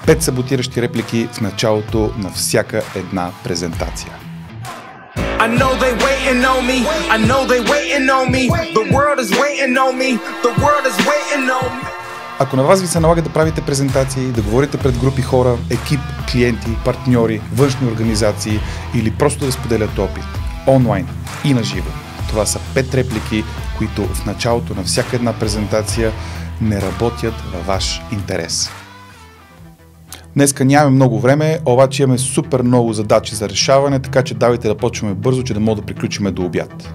5 саботиращи реплики в началото на всяка една презентация. I know they waiting on me. I know they waiting on me. The world is waiting on me. The world is waiting on me. Ако на вас ви се налага да правите презентации, да говорите пред групи хора, екип, клиенти, партньори, външни организации или просто да споделяте опит, онлайн и на живо, това са 5 реплики, които в началото на всяка една презентация не работят във ваш интерес. Днеска нямаме много време, обаче имаме супер много задачи за решаване, така че давайте да почваме бързо, че да мога да приключим до обяд.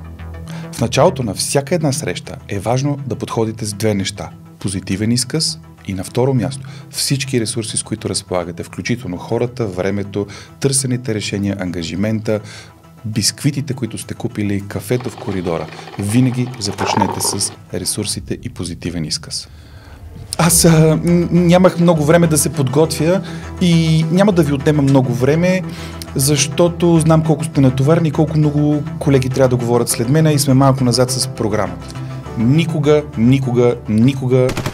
В началото на всяка една среща е важно да подходите с 2 неща. Позитивен изказ и на второ място всички ресурси, с които разполагате, включително хората, времето, търсените решения, ангажимента, бисквитите, които сте купили, кафето в коридора. Винаги започнете с ресурсите и позитивен изказ. Аз нямах много време да се подготвя и няма да ви отнема много време, защото знам колко сте натоварени и колко много колеги трябва да говорят след мен и сме малко назад с програмата. Никога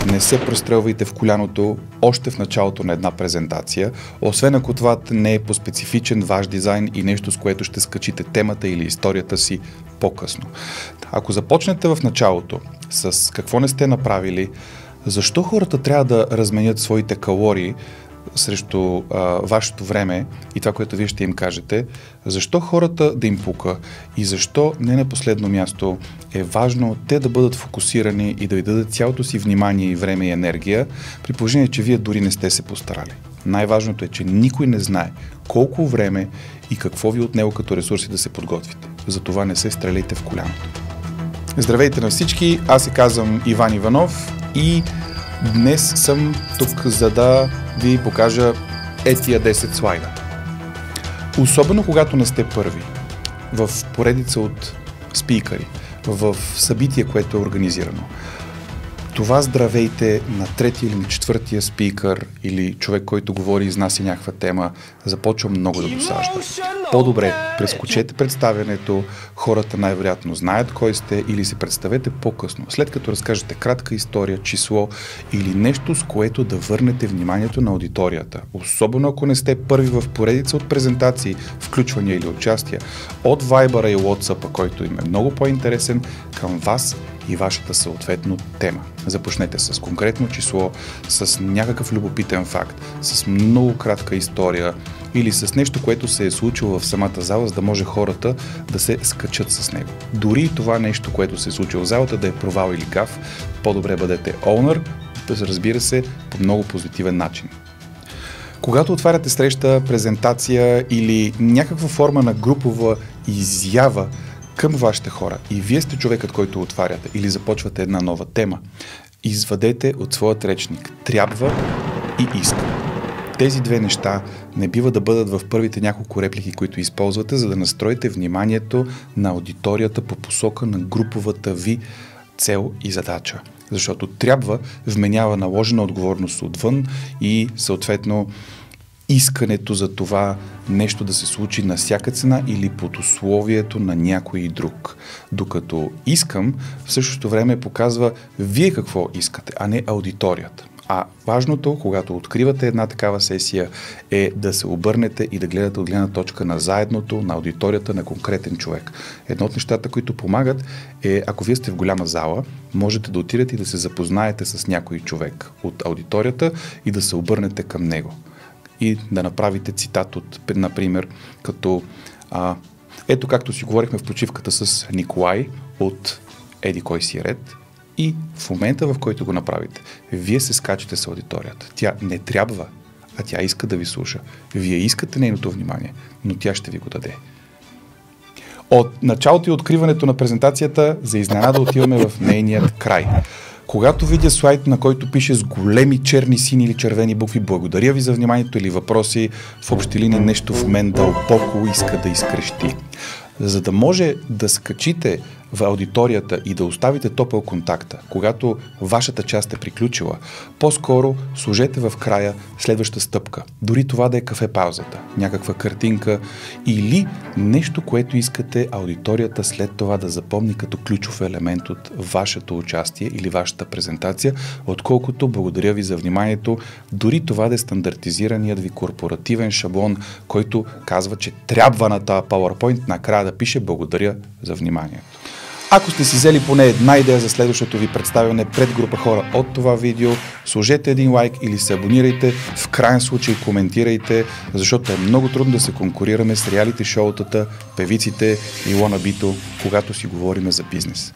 не се прострелвайте в коляното още в началото на една презентация, освен ако това не е по специфичен ваш дизайн и нещо, с което ще скачите темата или историята си по-късно. Ако започнете в началото с какво не сте направили, защо хората трябва да разменят своите калории срещу вашето време и това, което вие ще им кажете, защо хората да им пука и защо не на последно място е важно те да бъдат фокусирани и да ви дадат цялото си внимание и време и енергия, при положение, че вие дори не сте се постарали. Най-важното е, че никой не знае колко време и какво ви отнело като ресурси да се подготвите. Затова не се стреляйте в коляното. Здравейте на всички, аз се казвам Иван Иванов и днес съм тук, за да ви покажа тия 10 слайда. Особено когато не сте първи в поредица от спикъри, в събитие, което е организирано. Това здравейте на третия или на четвъртия спикър или човек, който говори и изнася някаква тема, започва много да досажда. По-добре прескочете представянето, хората най-вероятно знаят кой сте или се представете по-късно, след като разкажете кратка история, число или нещо, с което да върнете вниманието на аудиторията. Особено ако не сте първи в поредица от презентации, включвания или участия от Viber и WhatsApp, който им е много по-интересен към вас и вашата съответно тема. Започнете с конкретно число, с някакъв любопитен факт, с много кратка история или с нещо, което се е случило в самата зала, за да може хората да се скачат с него. Дори и това нещо, което се е случило в залата, да е провал или гаф, по-добре бъдете owner, разбира се, по много позитивен начин. Когато отваряте среща, презентация или някаква форма на групова изява към вашите хора и вие сте човекът, който отваряте или започвате една нова тема, извадете от своят речник трябва и иска. Тези 2 неща не бива да бъдат в първите няколко реплики, които използвате, за да настроите вниманието на аудиторията по посока на груповата ви цел и задача. Защото трябва вменява наложена отговорност отвън и съответно искането за това нещо да се случи на всяка цена или под условието на някой друг. Докато искам, в същото време показва вие какво искате, а не аудиторията. А важното, когато откривате една такава сесия, е да се обърнете и да гледате от гледна точка на заедното, на аудиторията, на конкретен човек. Едно от нещата, които помагат е, ако вие сте в голяма зала, можете да отидете и да се запознаете с някой човек от аудиторията и да се обърнете към него. И да направите цитат от, например, като ето както си говорихме в почивката с Николай от Еди кой си ред и в момента, в който го направите, вие се скачате с аудиторията. Тя не трябва, а тя иска да ви слуша. Вие искате нейното внимание, но тя ще ви го даде. От началото и откриването на презентацията за изненада отиваме в нейният край. Когато видя слайд, на който пише с големи черни, сини или червени букви "Благодаря ви за вниманието" или въпроси, в общи линии нещо в мен дълбоко иска да изкрещи. За да може да скачите в аудиторията и да оставите топъл контакта, когато вашата част е приключила, по-скоро сложете в края следваща стъпка. Дори това да е кафе паузата, някаква картинка или нещо, което искате аудиторията след това да запомни като ключов елемент от вашето участие или вашата презентация, отколкото благодаря ви за вниманието, дори това да е стандартизираният ви корпоративен шаблон, който казва, че трябва на тази PowerPoint накрая да пише благодаря за вниманието. Ако сте си взели поне една идея за следващото ви представяне пред група хора от това видео, сложете един лайк или се абонирайте, в крайен случай коментирайте, защото е много трудно да се конкурираме с реалити шоутата, певиците и wannabe-то, когато си говорим за бизнес.